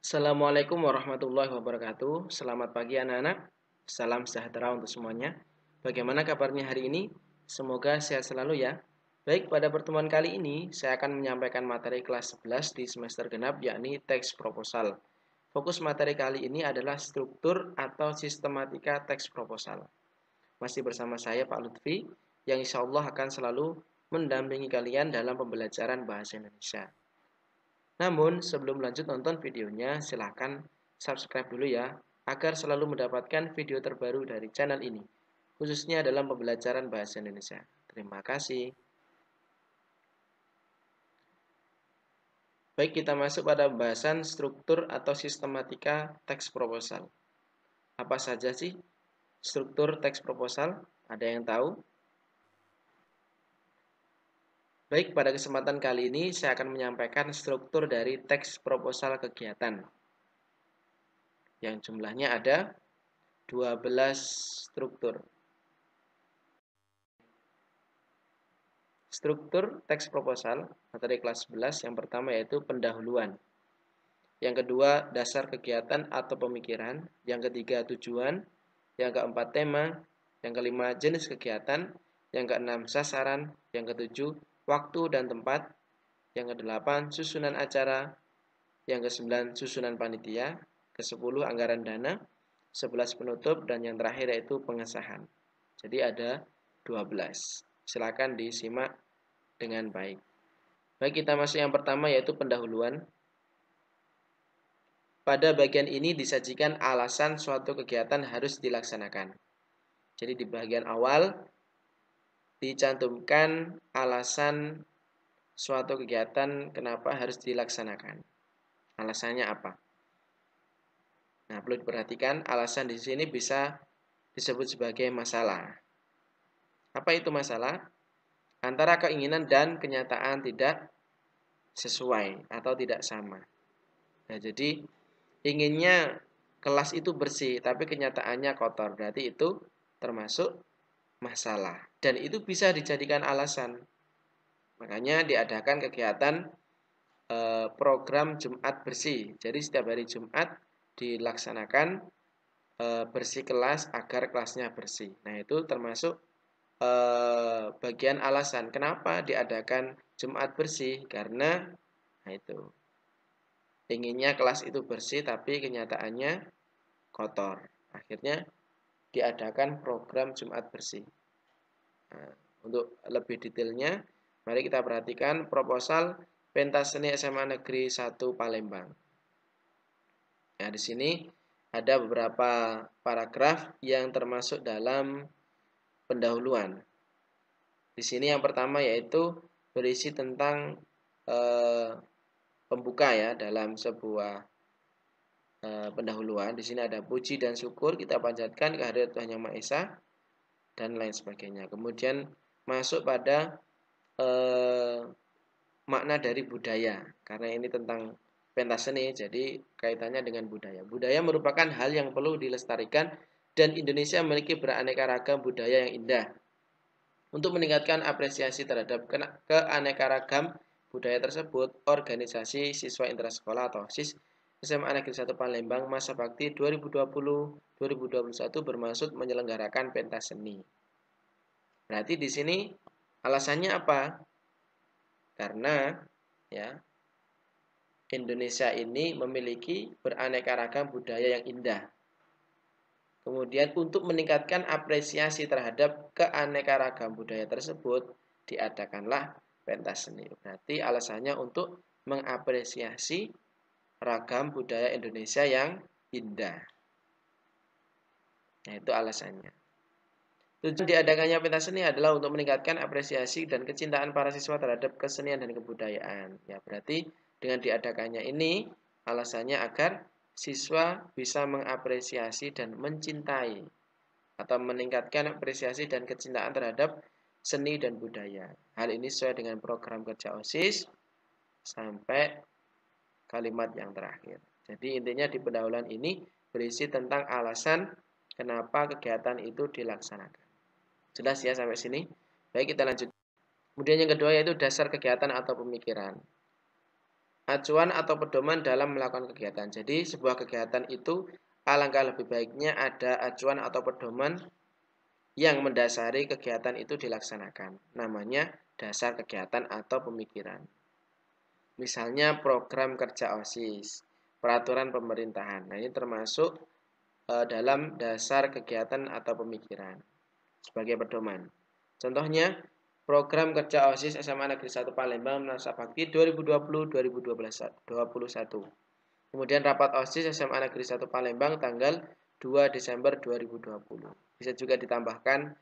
Assalamualaikum warahmatullahi wabarakatuh. Selamat pagi anak-anak. Salam sejahtera untuk semuanya. Bagaimana kabarnya hari ini? Semoga sehat selalu ya. Baik, pada pertemuan kali ini saya akan menyampaikan materi kelas 11 di semester genap, yakni teks proposal. Fokus materi kali ini adalah struktur atau sistematika teks proposal. Masih bersama saya Pak Lutfi, yang insya Allah akan selalu mendampingi kalian dalam pembelajaran bahasa Indonesia. Namun, sebelum lanjut nonton videonya, silahkan subscribe dulu ya, agar selalu mendapatkan video terbaru dari channel ini, khususnya dalam pembelajaran bahasa Indonesia. Terima kasih. Baik, kita masuk pada pembahasan struktur atau sistematika teks proposal. Apa saja sih struktur teks proposal? Ada yang tahu? Baik, pada kesempatan kali ini saya akan menyampaikan struktur dari teks proposal kegiatan, yang jumlahnya ada 12 struktur. Struktur teks proposal materi kelas 11 yang pertama yaitu pendahuluan. Yang kedua dasar kegiatan atau pemikiran. Yang ketiga tujuan. Yang keempat tema. Yang kelima jenis kegiatan. Yang keenam sasaran. Yang ketujuh waktu dan tempat. Yang kedelapan susunan acara. Yang kesembilan susunan panitia. Kesepuluh anggaran dana. 11 penutup dan yang terakhir yaitu pengesahan. Jadi ada 12. Silakan disimak dengan baik. Baik, kita masuk yang pertama yaitu pendahuluan. Pada bagian ini disajikan alasan suatu kegiatan harus dilaksanakan. Jadi di bagian awal dicantumkan alasan suatu kegiatan kenapa harus dilaksanakan. Alasannya apa? Nah, perlu diperhatikan alasan di sini bisa disebut sebagai masalah. Apa itu masalah? Antara keinginan dan kenyataan tidak sesuai atau tidak sama. Nah, jadi inginnya kelas itu bersih, tapi kenyataannya kotor. Berarti itu termasuk masalah. Dan itu bisa dijadikan alasan. Makanya diadakan kegiatan program Jumat bersih. Jadi setiap hari Jumat dilaksanakan bersih kelas agar kelasnya bersih. Nah, itu termasuk bagian alasan kenapa diadakan Jumat bersih, karena nah itu inginnya kelas itu bersih tapi kenyataannya kotor. Akhirnya diadakan program Jumat bersih. Nah, untuk lebih detailnya, mari kita perhatikan proposal pentas seni SMA Negeri 1 Palembang. Nah, di sini ada beberapa paragraf yang termasuk dalam pendahuluan. Di sini yang pertama yaitu berisi tentang pembuka ya dalam sebuah pendahuluan. Di sini ada puji dan syukur kita panjatkan kehadirat Tuhan Yang Maha Esa dan lain sebagainya. Kemudian masuk pada makna dari budaya, karena ini tentang pentas seni, jadi kaitannya dengan budaya. Budaya merupakan hal yang perlu dilestarikan dan Indonesia memiliki beraneka ragam budaya yang indah. Untuk meningkatkan apresiasi terhadap keanekaragam budaya tersebut, organisasi siswa intrasekolah atau OSIS SMA Negeri 1 Palembang Masa Bakti 2020-2021 bermaksud menyelenggarakan pentas seni. Berarti di sini alasannya apa? Karena ya Indonesia ini memiliki beraneka ragam budaya yang indah. Kemudian untuk meningkatkan apresiasi terhadap keanekaragam budaya tersebut, diadakanlah pentas seni. Berarti alasannya untuk mengapresiasi ragam budaya Indonesia yang indah. Nah, itu alasannya. Tujuan diadakannya pentas seni adalah untuk meningkatkan apresiasi dan kecintaan para siswa terhadap kesenian dan kebudayaan. Ya, berarti dengan diadakannya ini alasannya agar siswa bisa mengapresiasi dan mencintai atau meningkatkan apresiasi dan kecintaan terhadap seni dan budaya. Hal ini sesuai dengan program kerja OSIS sampai kalimat yang terakhir. Jadi intinya di pendahuluan ini berisi tentang alasan kenapa kegiatan itu dilaksanakan. Jelas ya sampai sini? Baik, kita lanjut. Kemudian yang kedua yaitu dasar kegiatan atau pemikiran. acuan atau pedoman dalam melakukan kegiatan. Jadi sebuah kegiatan itu alangkah lebih baiknya ada acuan atau pedoman yang mendasari kegiatan itu dilaksanakan. Namanya dasar kegiatan atau pemikiran. Misalnya program kerja OSIS, peraturan pemerintahan. Nah, ini termasuk dalam dasar kegiatan atau pemikiran sebagai pedoman. Contohnya, program kerja OSIS SMA Negeri 1 Palembang masa bakti 2020-2021. Kemudian rapat OSIS SMA Negeri 1 Palembang tanggal 2 Desember 2020. Bisa juga ditambahkan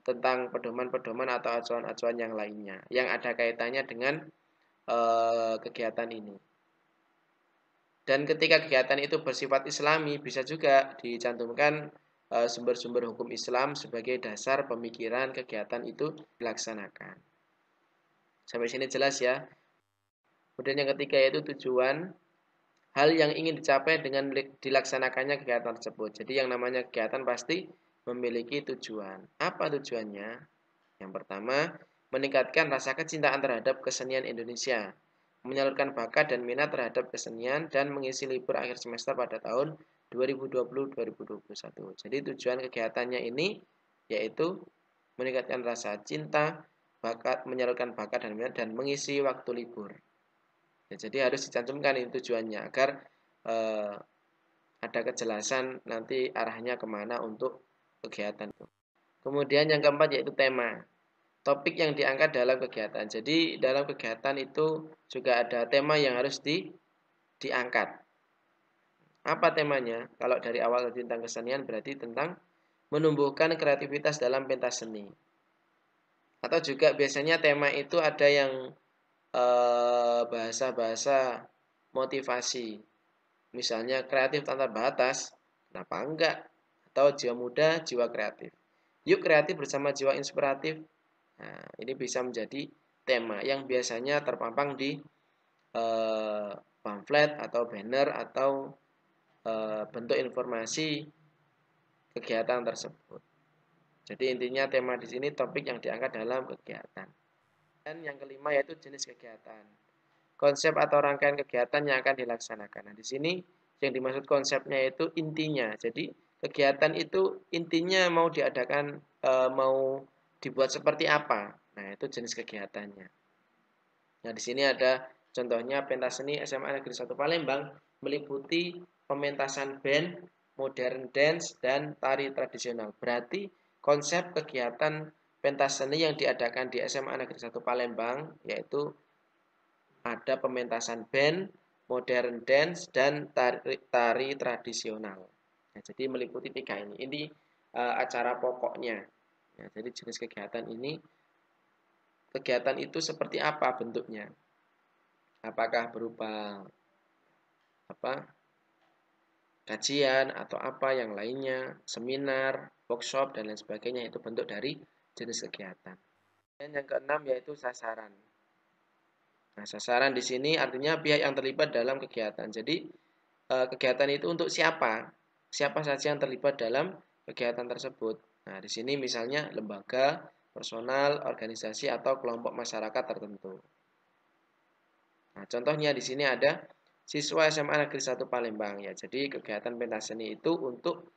tentang pedoman-pedoman atau acuan-acuan yang lainnya yang ada kaitannya dengan kegiatan ini. Dan ketika kegiatan itu bersifat islami, bisa juga dicantumkan sumber-sumber hukum Islam sebagai dasar pemikiran kegiatan itu dilaksanakan. Sampai sini jelas ya. Kemudian yang ketiga yaitu tujuan, hal yang ingin dicapai dengan dilaksanakannya kegiatan tersebut. Jadi yang namanya kegiatan pasti memiliki tujuan. Apa tujuannya? Yang pertama, meningkatkan rasa kecintaan terhadap kesenian Indonesia, menyalurkan bakat dan minat terhadap kesenian, dan mengisi libur akhir semester pada tahun 2020-2021. Jadi tujuan kegiatannya ini yaitu meningkatkan rasa cinta, bakat, menyalurkan bakat dan minat, dan mengisi waktu libur. Ya, jadi harus dicantumkan ini tujuannya agar ada kejelasan nanti arahnya kemana untuk kegiatan itu. Kemudian yang keempat yaitu tema. Topik yang diangkat dalam kegiatan. Jadi dalam kegiatan itu juga ada tema yang harus diangkat. Apa temanya? Kalau dari awal tentang kesenian berarti tentang menumbuhkan kreativitas dalam pentas seni. Atau juga biasanya tema itu ada yang bahasa-bahasa motivasi. Misalnya kreatif tanpa batas, kenapa enggak? Atau jiwa muda, jiwa kreatif. Yuk kreatif bersama jiwa inspiratif. Nah, ini bisa menjadi tema yang biasanya terpampang di pamflet atau banner atau bentuk informasi kegiatan tersebut. Jadi intinya tema di sini topik yang diangkat dalam kegiatan. Dan yang kelima yaitu jenis kegiatan. Konsep atau rangkaian kegiatan yang akan dilaksanakan. Nah, di sini yang dimaksud konsepnya itu intinya. Jadi kegiatan itu intinya mau diadakan, mau dibuat seperti apa. Nah, itu jenis kegiatannya. Nah, di sini ada contohnya pentas seni SMA Negeri 1 Palembang meliputi pementasan band, modern dance, dan tari tradisional. Berarti konsep kegiatan pentas seni yang diadakan di SMA Negeri 1 Palembang yaitu ada pementasan band, modern dance, dan tari tradisional. Nah, jadi meliputi tiga ini. Ini acara pokoknya. Ya, jadi jenis kegiatan ini, kegiatan itu seperti apa bentuknya? Apakah berupa kajian atau apa yang lainnya, seminar, workshop, dan lain sebagainya, itu bentuk dari jenis kegiatan. Dan yang keenam yaitu sasaran. Nah, sasaran di sini artinya pihak yang terlibat dalam kegiatan. Jadi kegiatan itu untuk siapa? Siapa saja yang terlibat dalam kegiatan tersebut. Nah, di sini misalnya lembaga, personal, organisasi, atau kelompok masyarakat tertentu. Nah, contohnya di sini ada siswa SMA Negeri 1 Palembang ya. Jadi kegiatan pentas seni itu untuk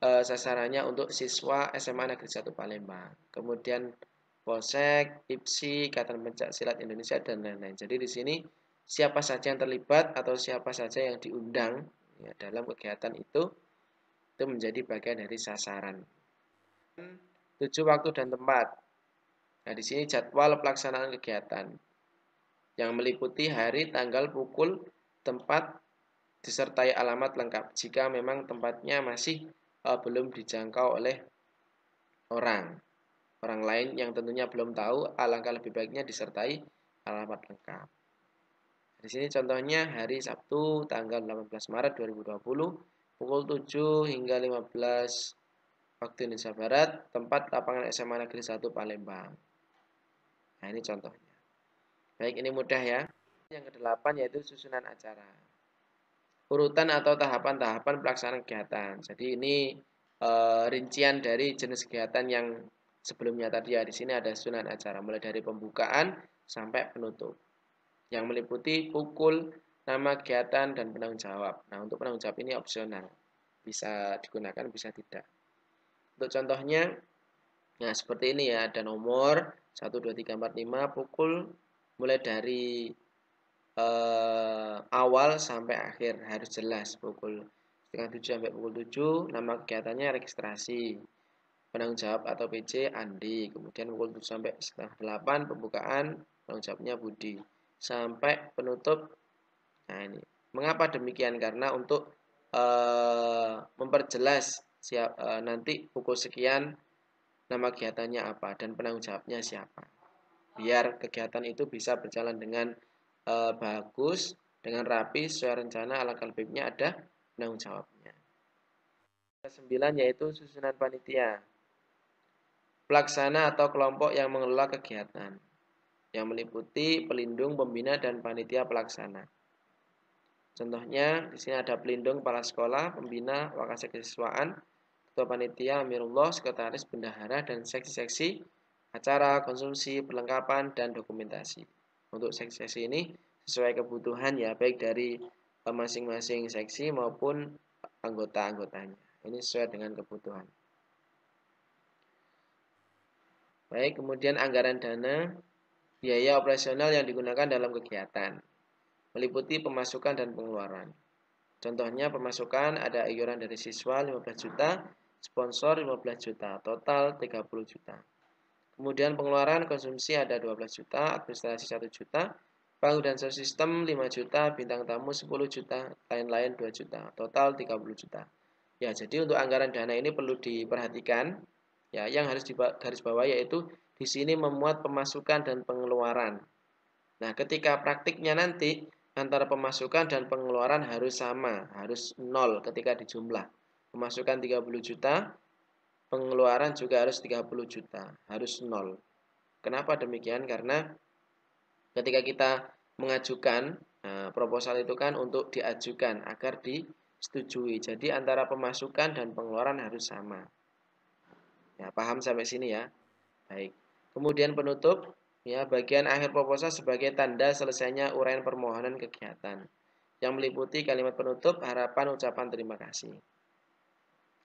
sasarannya untuk siswa SMA Negeri 1 Palembang. Kemudian Polsek, IPSI, Ikatan Pencak Silat Indonesia, dan lain-lain. Jadi di sini siapa saja yang terlibat atau siapa saja yang diundang ya, dalam kegiatan itu menjadi bagian dari sasaran. 7 waktu dan tempat. Nah, di sini jadwal pelaksanaan kegiatan yang meliputi hari, tanggal, pukul, tempat, disertai alamat lengkap jika memang tempatnya masih belum dijangkau oleh orang lain yang tentunya belum tahu, alangkah lebih baiknya disertai alamat lengkap. Di sini contohnya hari Sabtu tanggal 18 Maret 2020 pukul 7 hingga 15 waktu Indonesia Barat, tempat lapangan SMA Negeri 1 Palembang. Nah, ini contohnya. Baik, ini mudah ya. Yang kedelapan yaitu susunan acara. Urutan atau tahapan-tahapan pelaksanaan kegiatan. Jadi ini rincian dari jenis kegiatan yang sebelumnya tadi ya. Di sini ada susunan acara mulai dari pembukaan sampai penutup. yang meliputi pukul, nama kegiatan, dan penanggung jawab. Nah, untuk penanggung jawab ini opsional. Bisa digunakan, bisa tidak. Untuk contohnya, nah seperti ini ya, ada nomor 1, 2, 3, 4, 5, pukul mulai dari awal sampai akhir harus jelas, pukul setengah 7 sampai pukul 7, nama kegiatannya registrasi, penanggung jawab atau PC Andi, kemudian pukul 7 sampai setengah 8 pembukaan, penanggung jawabnya Budi, sampai penutup. Nah ini mengapa demikian, karena untuk memperjelas nanti pukul sekian nama kegiatannya apa dan penanggung jawabnya siapa, biar kegiatan itu bisa berjalan dengan bagus, dengan rapi, sesuai rencana. Alangkah lebihnya ada penanggung jawabnya. 9 yaitu susunan panitia, pelaksana atau kelompok yang mengelola kegiatan, yang meliputi pelindung, pembina, dan panitia pelaksana. Contohnya di sini ada pelindung kepala sekolah, pembina, wakasek kesiswaan, ketua panitia, amirullah, sekretaris, bendahara, dan seksi-seksi acara, konsumsi, perlengkapan, dan dokumentasi. Untuk seksi-seksi ini sesuai kebutuhan ya, baik dari masing-masing seksi maupun anggota-anggotanya. Ini sesuai dengan kebutuhan. Baik, kemudian anggaran dana, biaya operasional yang digunakan dalam kegiatan, meliputi pemasukan dan pengeluaran. Contohnya pemasukan ada iuran dari siswa 15 juta, sponsor 15 juta, total 30 juta. Kemudian pengeluaran konsumsi ada 12 juta, administrasi 1 juta, bank dan sound system 5 juta, bintang tamu 10 juta, lain-lain 2 juta, total 30 juta. Ya, jadi untuk anggaran dana ini perlu diperhatikan. Ya, yang harus digarisbawahi yaitu di sini memuat pemasukan dan pengeluaran. Nah, ketika praktiknya nanti antara pemasukan dan pengeluaran harus sama, harus nol ketika dijumlah. Pemasukan 30 juta, pengeluaran juga harus 30 juta, harus nol. Kenapa demikian? Karena ketika kita mengajukan proposal itu kan untuk diajukan agar disetujui. Jadi antara pemasukan dan pengeluaran harus sama. Ya, paham sampai sini ya? Baik. Kemudian penutup, ya, bagian akhir proposal sebagai tanda selesainya uraian permohonan kegiatan yang meliputi kalimat penutup, harapan, ucapan terima kasih.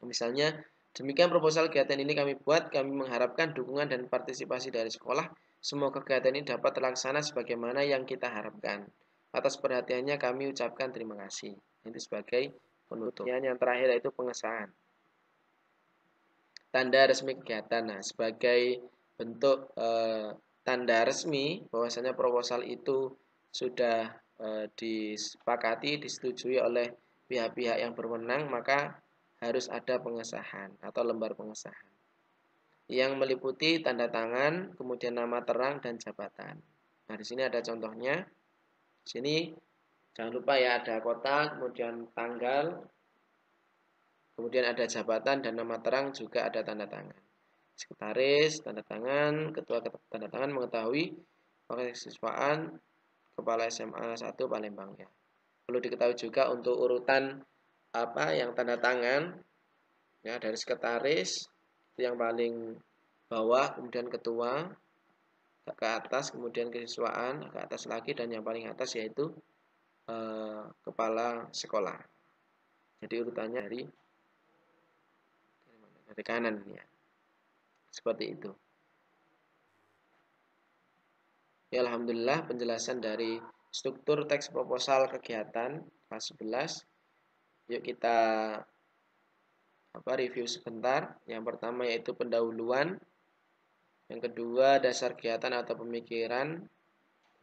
Misalnya, demikian proposal kegiatan ini kami buat, kami mengharapkan dukungan dan partisipasi dari sekolah. Semoga kegiatan ini dapat terlaksana sebagaimana yang kita harapkan. Atas perhatiannya kami ucapkan terima kasih. Ini sebagai penutup. Yang terakhir yaitu pengesahan. Tanda resmi kegiatan. Nah, sebagai bentuk tanda resmi bahwasanya proposal itu sudah disepakati, disetujui oleh pihak-pihak yang berwenang, maka harus ada pengesahan atau lembar pengesahan yang meliputi tanda tangan, kemudian nama terang dan jabatan. Nah, di sini ada contohnya. Di sini jangan lupa ya, ada kota, kemudian tanggal, kemudian ada jabatan dan nama terang, juga ada tanda tangan. Sekretaris, tanda tangan, ketua tanda tangan mengetahui siswaan kepala SMA 1 Palembang ya. Perlu diketahui juga untuk urutan apa yang tanda tangan ya, dari sekretaris yang paling bawah, kemudian ketua ke atas, kemudian kesiswaan ke atas lagi, dan yang paling atas yaitu kepala sekolah. Jadi urutannya dari kanan ya. Seperti itu. Ya, alhamdulillah penjelasan dari struktur teks proposal kegiatan kelas 11. Yuk kita review sebentar. Yang pertama yaitu pendahuluan. Yang kedua dasar kegiatan atau pemikiran,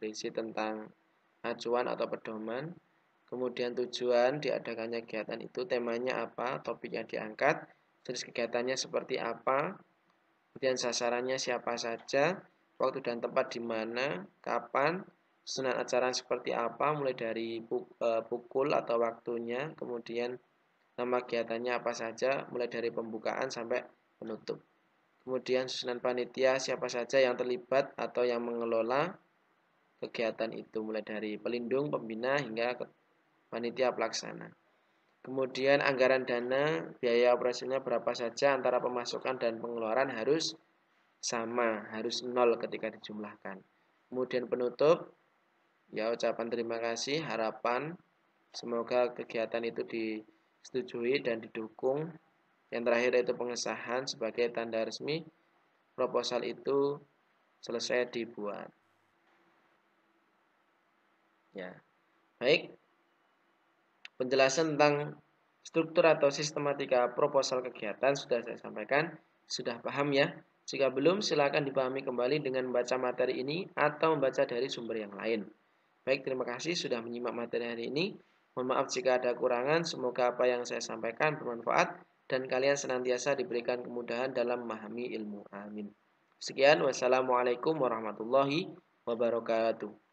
berisi tentang acuan atau pedoman. Kemudian tujuan diadakannya kegiatan itu, temanya apa, topik yang diangkat, jenis kegiatannya seperti apa, kemudian sasarannya siapa saja, waktu dan tempat di mana, kapan, susunan acara seperti apa, mulai dari pukul atau waktunya, kemudian nama kegiatannya apa saja, mulai dari pembukaan sampai penutup. Kemudian susunan panitia, siapa saja yang terlibat atau yang mengelola kegiatan itu, mulai dari pelindung, pembina, hingga panitia pelaksana. Kemudian anggaran dana, biaya operasinya berapa saja, antara pemasukan dan pengeluaran harus sama, harus nol ketika dijumlahkan. Kemudian penutup, Ya, ucapan terima kasih, harapan semoga kegiatan itu disetujui dan didukung. Yang terakhir itu pengesahan sebagai tanda resmi proposal itu selesai dibuat. Ya, baik. Penjelasan tentang struktur atau sistematika proposal kegiatan sudah saya sampaikan. Sudah paham ya? Jika belum, silakan dipahami kembali dengan membaca materi ini atau membaca dari sumber yang lain. Baik, terima kasih sudah menyimak materi hari ini. Mohon maaf jika ada kurangan. Semoga apa yang saya sampaikan bermanfaat dan kalian senantiasa diberikan kemudahan dalam memahami ilmu. Amin. Sekian, wassalamualaikum warahmatullahi wabarakatuh.